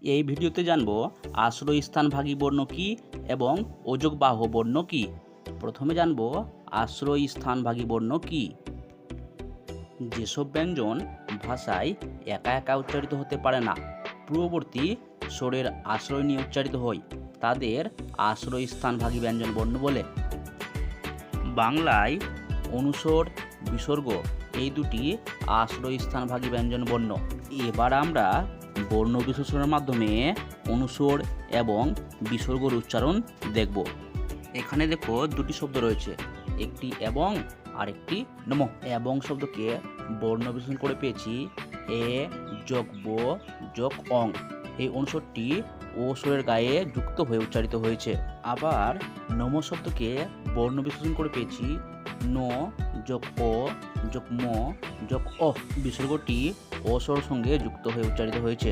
এই ভিডিওতে জানবো আশ্রয়স্থানভাগী বর্ণ কি এবং অযোগ বাহু বর্ণ কি। প্রথমে জানবো আশ্রয়স্থানভাগী বর্ণ কি। যেসব ব্যঞ্জন ভাষায় একা একা উচ্চারিত হতে পারে না, পূর্ববর্তী স্বরের আশ্রয় নিয়ে উচ্চারিত হয়, তাদের আশ্রয়স্থানভাগী ব্যঞ্জন বর্ণ বলে। বাংলায় অনুস্বর বিসর্গ এই দুটি আশ্রয়স্থানভাগী ব্যঞ্জন বর্ণ। এবার আমরা বর্ণ বিশ্লেষণের মাধ্যমে অনুস্বর এবং বিসর্গর উচ্চারণ দেখব। এখানে দেখো দুটি শব্দ রয়েছে, একটি এবং আরেকটি নম। এবং শব্দকে বর্ণ বিশ্লেষণ করে পেয়েছি এ যোগ ব যোগ অং। এই অনুস্বরটি ও স্বরের গায়ে যুক্ত হয়ে উচ্চারিত হয়েছে। আবার নম শব্দকে বর্ণ বিশ্লেষণ করে পেয়েছি ন যোগ অ যোগ ম যোগ অ। বিসর্গটি ও স্বরের সঙ্গে যুক্ত হয়ে উচ্চারিত হয়েছে।